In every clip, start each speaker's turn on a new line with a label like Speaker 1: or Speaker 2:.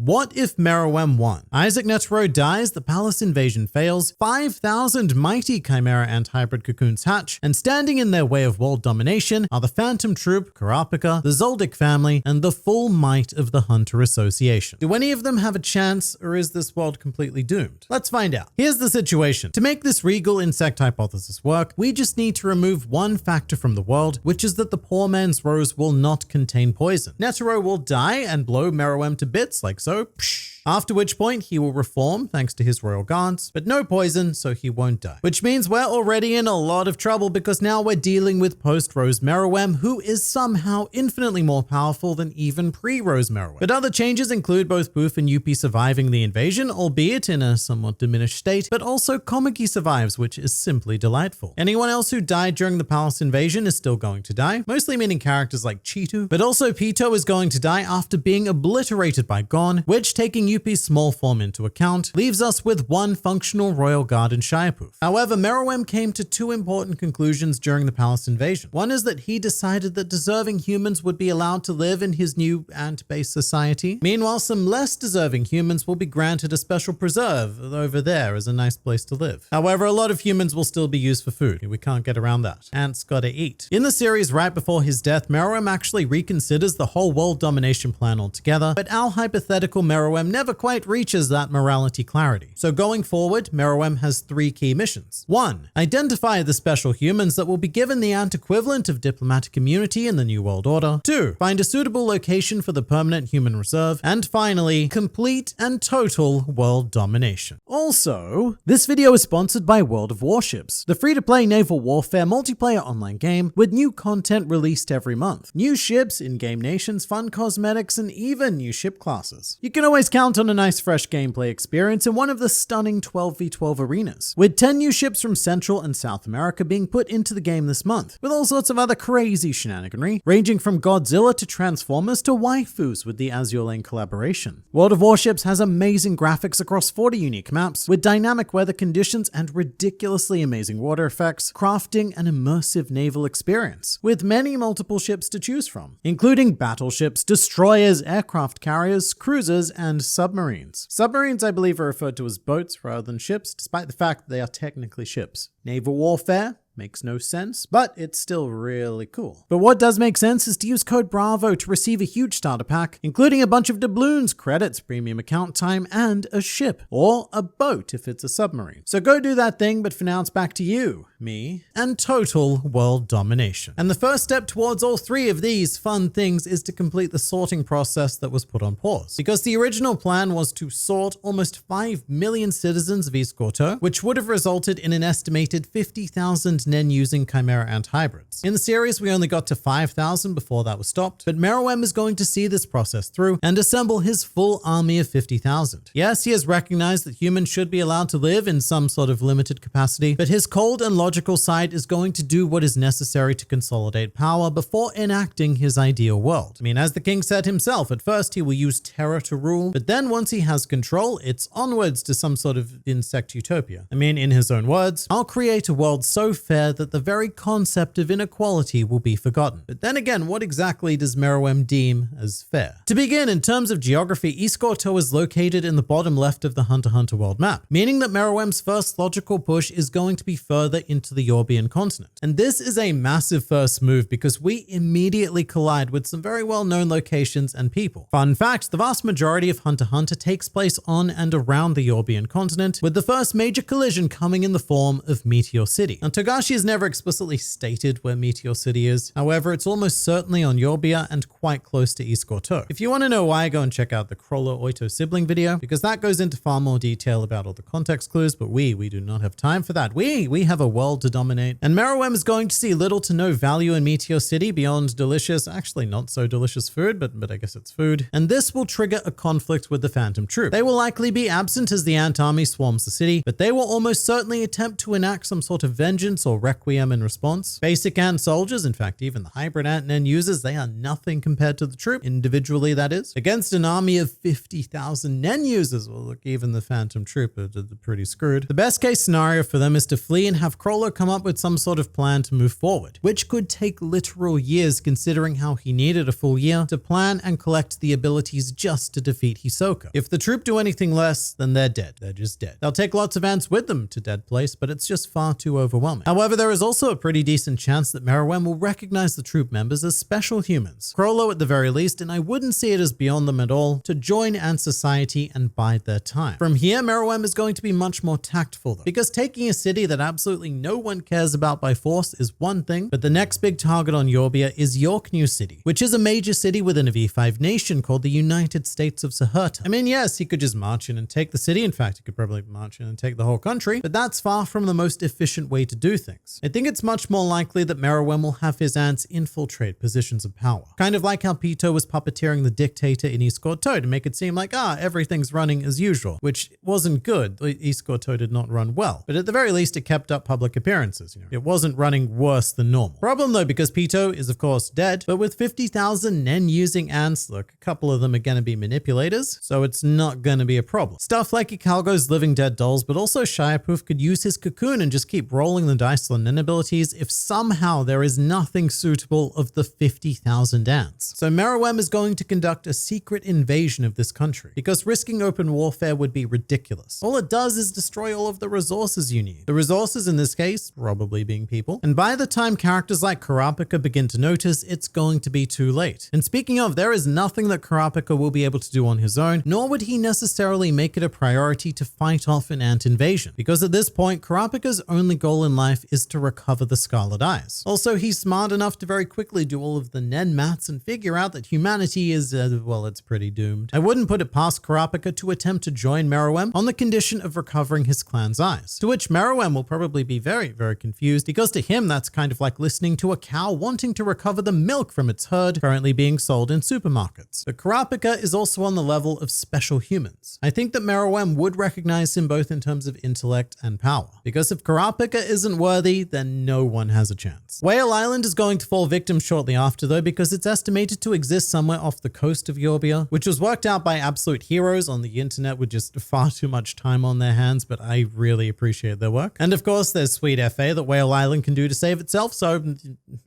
Speaker 1: What if MERUEM won? Isaac Netero dies, the palace invasion fails, 5,000 mighty Chimera and hybrid cocoons hatch, and standing in their way of world domination are the Phantom Troop, Kurapika, the Zoldyck family, and the full might of the Hunter Association. Do any of them have a chance, or is this world completely doomed? Let's find out. Here's the situation. To make this regal insect hypothesis work, we just need to remove one factor from the world, which is that the poor man's rose will not contain poison. Netero will die and blow MERUEM to bits like so. Psh. After which point he will reform thanks to his royal guards, but no poison, so he won't die. Which means we're already in a lot of trouble because now we're dealing with post-Rose MERUEM, who is somehow infinitely more powerful than even pre-Rose MERUEM. But other changes include both Boof and Yuppie surviving the invasion, albeit in a somewhat diminished state, but also Komaki survives, which is simply delightful. Anyone else who died during the palace invasion is still going to die, mostly meaning characters like Cheetu, but also Pito is going to die after being obliterated by Gon, which, taking Yuppie's small form into account, leaves us with one functional royal guard in Shiapoof. However, MERUEM came to two important conclusions during the palace invasion. One is that he decided that deserving humans would be allowed to live in his new ant-based society. Meanwhile, some less deserving humans will be granted a special preserve over there as a nice place to live. However, a lot of humans will still be used for food. We can't get around that. Ants gotta eat. In the series right before his death, MERUEM actually reconsiders the whole world domination plan altogether, but our hypothetical MERUEM never quite reaches that morality clarity. So going forward, MERUEM has three key missions. 1. Identify the special humans that will be given the ant equivalent of diplomatic immunity in the New World Order. 2. Find a suitable location for the permanent human reserve. And finally, complete and total world domination. Also, this video is sponsored by World of Warships, the free-to-play naval warfare multiplayer online game with new content released every month. New ships, in-game nations, fun cosmetics, and even new ship classes. You can always count on a nice fresh gameplay experience in one of the stunning 12v12 arenas, with 10 new ships from Central and South America being put into the game this month, with all sorts of other crazy shenaniganry, ranging from Godzilla to Transformers to waifus with the Azure Lane collaboration. World of Warships has amazing graphics across 40 unique maps, with dynamic weather conditions and ridiculously amazing water effects, crafting an immersive naval experience, with many multiple ships to choose from, including battleships, destroyers, aircraft carriers, cruisers, and submarines. Submarines, I believe, are referred to as boats rather than ships, despite the fact that they are technically ships. Naval warfare makes no sense, but it's still really cool. But what does make sense is to use code BRAVO to receive a huge starter pack, including a bunch of doubloons, credits, premium account time, and a ship, or a boat if it's a submarine. So go do that thing, but for now it's back to you, me, and total world domination. And the first step towards all three of these fun things is to complete the sorting process that was put on pause. Because the original plan was to sort almost 5 million citizens of East Gorteau, which would have resulted in an estimated 50,000 Nen-using Chimera ant hybrids. In the series, we only got to 5,000 before that was stopped, but MERUEM is going to see this process through and assemble his full army of 50,000. Yes, he has recognized that humans should be allowed to live in some sort of limited capacity, but his cold and logical side is going to do what is necessary to consolidate power before enacting his ideal world. I mean, as the king said himself, at first he will use terror to rule, but then once he has control, it's onwards to some sort of insect utopia. I mean, in his own words, I'll create a world so fair that the very concept of inequality will be forgotten. But then again, what exactly does MERUEM deem as fair? To begin, in terms of geography, East Gorteau is located in the bottom left of the Hunter x Hunter world map, meaning that MERUEM's first logical push is going to be further into the Yorbian continent. And this is a massive first move because we immediately collide with some very well-known locations and people. Fun fact, the vast majority of Hunter x Hunter takes place on and around the Yorbian continent, with the first major collision coming in the form of Meteor City. Now, Togashi has never explicitly stated where Meteor City is. However, it's almost certainly on Yorbia and quite close to East Gorteau. If you want to know why, go and check out the Crawler Oito sibling video, because that goes into far more detail about all the context clues, but we do not have time for that. We have a world to dominate. And MERUEM is going to see little to no value in Meteor City beyond delicious, actually not so delicious food, but I guess it's food. And this will trigger a conflict with the Phantom Troop. They will likely be absent as the ant army swarms the city, but they will almost certainly attempt to enact some sort of vengeance or requiem in response. Basic ant soldiers, in fact, even the hybrid ant nen users, they are nothing compared to the troop, individually that is. Against an army of 50,000 nen users, well look, even the phantom troop are pretty screwed. The best case scenario for them is to flee and have Chrollo come up with some sort of plan to move forward, which could take literal years considering how he needed a full year to plan and collect the abilities just to defeat Hisoka. If the troop do anything less, then they're dead. They're just dead. They'll take lots of ants with them to Dead Place, but it's just far too overwhelming. However, there is also a pretty decent chance that MERUEM will recognize the troop members as special humans, Chrollo at the very least, and I wouldn't see it as beyond them at all to join Ant Society and bide their time. From here, MERUEM is going to be much more tactful though, because taking a city that absolutely no one cares about by force is one thing, but the next big target on Yorbia is York New City, which is a major city within a V5 nation called the United States of Saherta. I mean, yes, he could just march in and take the city. In fact, he could probably march in and take the whole country, but that's far from the most efficient way to do things. I think it's much more likely that MERUEM will have his ants infiltrate positions of power. Kind of like how Pito was puppeteering the dictator in East Gorto to make it seem like, everything's running as usual, which wasn't good. East Gorto did not run well, but at the very least, it kept up public appearances. It wasn't running worse than normal. Problem though, because Pito is of course dead, but with 50,000 nen using ants, look, a couple of them are going to be manipulators, so it's not going to be a problem. Stuff like Ikalgo's living dead dolls, but also Shiapoof could use his cocoon and just keep rolling the dice on nen abilities if somehow there is nothing suitable of the 50,000 ants. So MERUEM is going to conduct a secret invasion of this country, because risking open warfare would be ridiculous. All it does is destroy all of the resources you need. The resources in this case, probably being people. And by the time characters like Kurapika begin to notice, it's going to be too late. And speaking of, there is nothing that Kurapika will be able to do on his own, nor would he necessarily make it a priority to fight off an ant invasion, because at this point, Kurapika's only goal in life is to recover the Scarlet Eyes. Also, he's smart enough to very quickly do all of the nen maths and figure out that humanity is, well, it's pretty doomed. I wouldn't put it past Kurapika to attempt to join MERUEM on the condition of recovering his clan's eyes, to which MERUEM will probably be very, very confused, because to him, that's kind of like listening to a cow wanting to recover the milk from its herd currently being sold in supermarkets. But Kurapika is also on the level of special humans. I think that MERUEM would recognize him both in terms of intellect and power, because if Kurapika isn't worthy, then no one has a chance. Whale Island is going to fall victim shortly after though, because it's estimated to exist somewhere off the coast of Yorbia, which was worked out by absolute heroes on the internet with just far too much time on their hands, but I really appreciate their work. And of course, there's sweet FA that Whale Island can do to save itself, so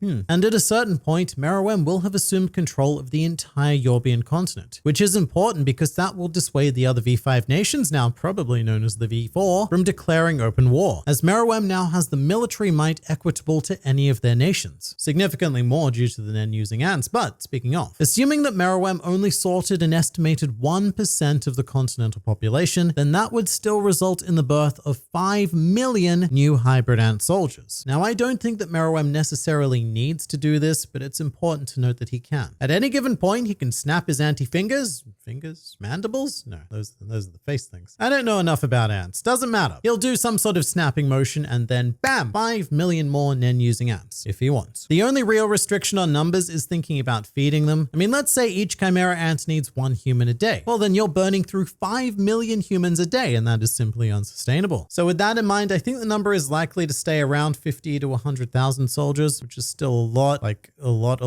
Speaker 1: And at a certain point, MERUEM will have assumed control of the entire Yorbian continent, which is important because that will dissuade the other V5 nations, now probably known as the V4, from declaring open war, as MERUEM now has the military might equitable to any of their nations, significantly more due to the nen using ants. But speaking of, assuming that MERUEM only sorted an estimated 1% of the continental population, then that would still result in the birth of 5 million new hybrid ant soldiers. Now, I don't think that MERUEM necessarily needs to do this, but it's important to note that he can. At any given point, he can snap his anti-fingers, mandibles? No, those are the face things. I don't know enough about ants. Doesn't matter. He'll do some sort of snapping motion and then bam, 5 million more nen using ants, if he wants. The only real restriction on numbers is thinking about feeding them. I mean, let's say each chimera ant needs 1 human a day. Well, then you're burning through 5 million humans a day, and that is simply unsustainable. So with that in mind, I think the number is likely to stay around 50 to 100,000 soldiers, which is still a lot, like a lot.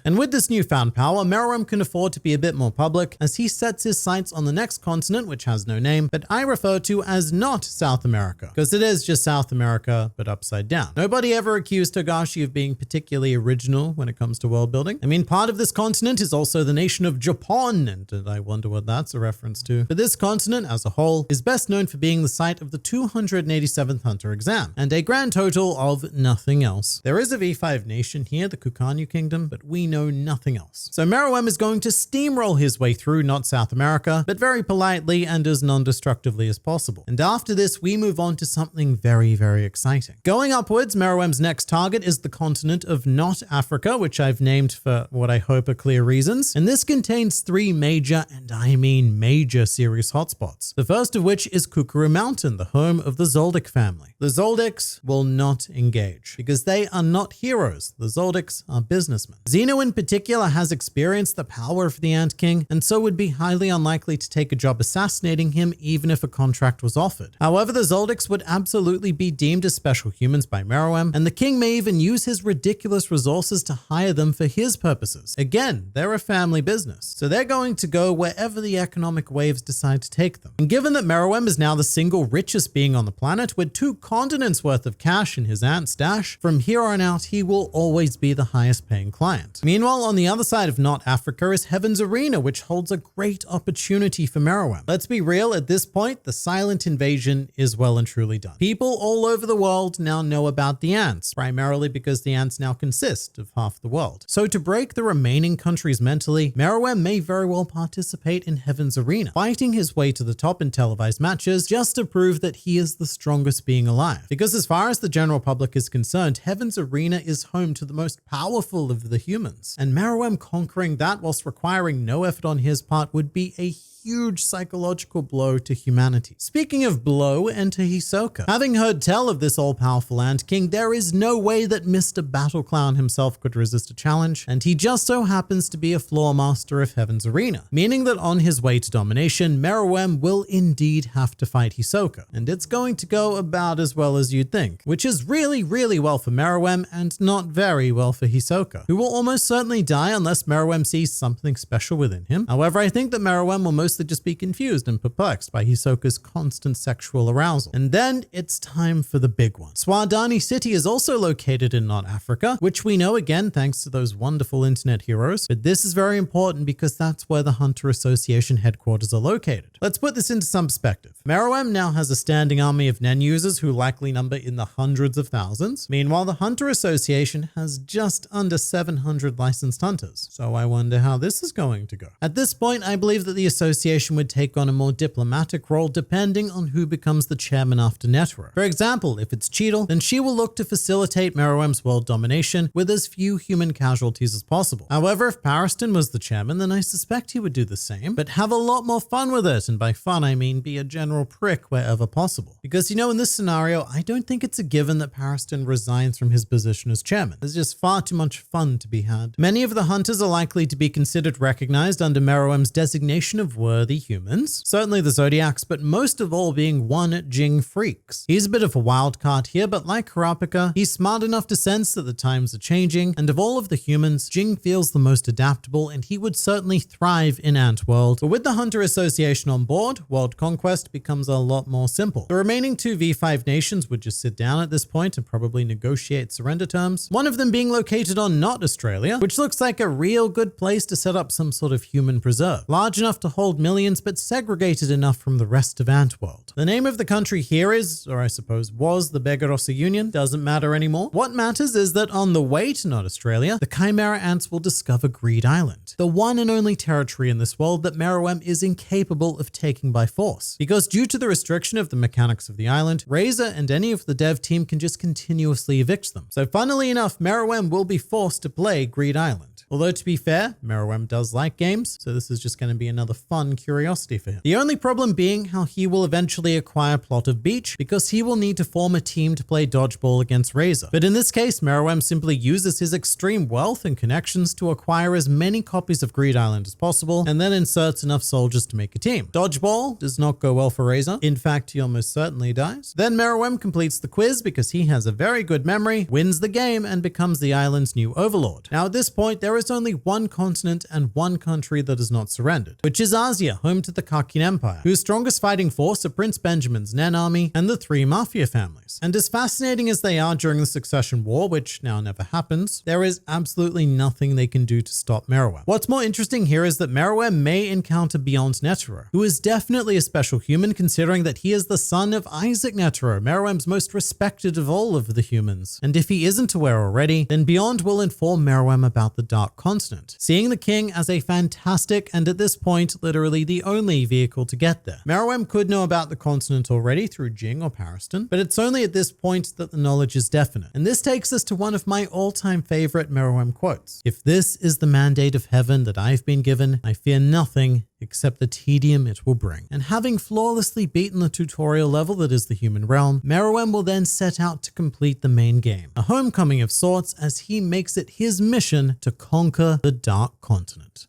Speaker 1: And with this newfound power, MERUEM can afford to be a bit more public as he sets his sights on the next continent, which has no name, but I refer to as not South America, because it is just South America, but upside down. Nobody ever accused Togashi of being particularly original when it comes to world building. I mean, part of this continent is also the nation of Japan, and I wonder what that's a reference to. But this continent as a whole is best known for being the site of the 287th Hunter exam, and a grand total of nothing else. There is a V5 nation here, the Kukanyu Kingdom, but we know nothing else. So MERUEM is going to steamroll his way through not South America, but very politely and as non-destructively as possible. And after this, we move on to something very, very exciting. Going upwards, MERUEM's next target is the continent of not Africa, which I've named for what I hope are clear reasons. And this contains 3 major, and I mean major, serious hotspots. The first of which is Kukuru Mountain, the home of the Zoldyck family. The Zoldycks will not engage because they are not heroes. The Zoldycks are businessmen. Xeno in particular has experienced the power of the Ant King, and so would be highly unlikely to take a job assassinating him even if a contract was offered. However, the Zoldycks would absolutely be deemed as special humans by Meruem, and the king may even use his ridiculous resources to hire them for his purposes. Again, they're a family business, so they're going to go wherever the economic waves decide to take them. And given that Meruem is now the single richest being on the planet with 2 continents worth of cash in his aunt's stash, from here on out he will always be the highest paying client. Meanwhile, on the other side of Not Africa is Heaven's Arena, which holds a great opportunity for Meruem. Let's be real, at this point, the silent invasion is well and truly done. People all over the world now know about the ants, primarily because the ants now consist of half the world. So to break the remaining countries mentally, Meruem may very well participate in Heaven's Arena, fighting his way to the top in televised matches just to prove that he is the strongest being alive. Because as far as the general public is concerned, Heaven's Arena is home to the most powerful of the humans, and Meruem conquering that whilst requiring no effort on his part would be a huge psychological blow to humanity. Speaking of blow, enter Hisoka. Having heard tell of this all-powerful Ant King, there is no way that Mr. Battle Clown himself could resist a challenge, and he just so happens to be a floor master of Heaven's Arena, meaning that on his way to domination, Meruem will indeed have to fight Hisoka, and it's going to go about as well as you'd think, which is really well for Meruem and not very well for Hisoka, who will almost certainly die unless Meruem sees something special within him. However, I think that Meruem will mostly just be confused and perplexed by Hisoka's constant sexual arousal. And then it's time for the big one. Swadani City is also located in North Africa, which we know again thanks to those wonderful internet heroes, but this is very important because that's where the Hunter Association headquarters are located. Let's put this into some perspective. Meruem now has a standing army of Nen users who likely number in the hundreds of thousands. Meanwhile, the Hunter Association has just under 700 licensed hunters. So I wonder how this is going to go. At this point, I believe that the association would take on a more diplomatic role depending on who becomes the chairman after Netero. For example, if it's Cheadle, then she will look to facilitate Meruem's world domination with as few human casualties as possible. However, if Pariston was the chairman, then I suspect he would do the same, but have a lot more fun with it, and by fun I mean be a general prick wherever possible. Because you know, in this scenario, I don't think it's a given that Pariston resigns from his position as chairman. There's just far too much fun to be had. Many of the hunters are likely to be considered recognized under Meruem's designation of worthy humans, certainly the Zodiacs, but most of all being one Jing Freaks. He's a bit of a wild card here, but like Kurapika, he's smart enough to sense that the times are changing, and of all of the humans, Jing feels the most adaptable, and he would certainly thrive in Ant World. But with the Hunter Association on board, world conquest becomes a lot more simple. The remaining 2 V5 nations would just sit down at this point and probably negotiate surrender terms, one of them being located on Not Australia, which looks like a real good place to set up some sort of human preserve, large enough to hold millions but segregated enough from the rest of Antworld. The name of the country here is, or I suppose was, the Begarossa Union. Doesn't matter anymore. What matters is that on the way to Not Australia, the Chimera Ants will discover Greed Island, the one and only territory in this world that Meruem is incapable of taking by force. Because due to the restriction of the mechanics of the island, Razor and any of the dev team can just continuously evict them. So funnily enough, Meruem will be forced to play Greed Island. Although to be fair, Meruem does like games, so this is just going to be another fun curiosity for him. The only problem being how he will eventually acquire Plot of Beach, because he will need to form a team to play dodgeball against Razor. But in this case, Meruem simply uses his extreme wealth and connections to acquire as many copies of Greed Island as possible, and then inserts enough soldiers to make a team. Dodgeball does not go well for Razor. In fact, he almost certainly dies. Then Meruem completes the quiz because he has a very good memory, wins the game, and becomes the island's new overlord. Now at this point, there is only one continent and one country that is not surrendered, which is Asia, home to the Kakin Empire, whose strongest fighting force are Prince Benjamin's Nen army and the 3 mafia families. And as fascinating as they are during the Succession War, which now never happens, there is absolutely nothing they can do to stop Meruem. What's more interesting here is that Meruem may encounter Beyond Netero, who is definitely a special human considering that he is the son of Isaac Netero, Meruem's most respected of all of the humans. And if he isn't aware already, then Beyond will inform Meruem about the Dark Continent, seeing the king as a fantastic and at this point literally the only vehicle to get there. Meruem could know about the continent already through Jing or Pariston, but it's only at this point that the knowledge is definite. And this takes us to one of my all-time favorite Meruem quotes. "If this is the mandate of heaven that I've been given, I fear nothing except the tedium it will bring." And having flawlessly beaten the tutorial level that is the human realm, Meruem will then set out to complete the main game, a homecoming of sorts as he makes it his mission to conquer the Dark Continent.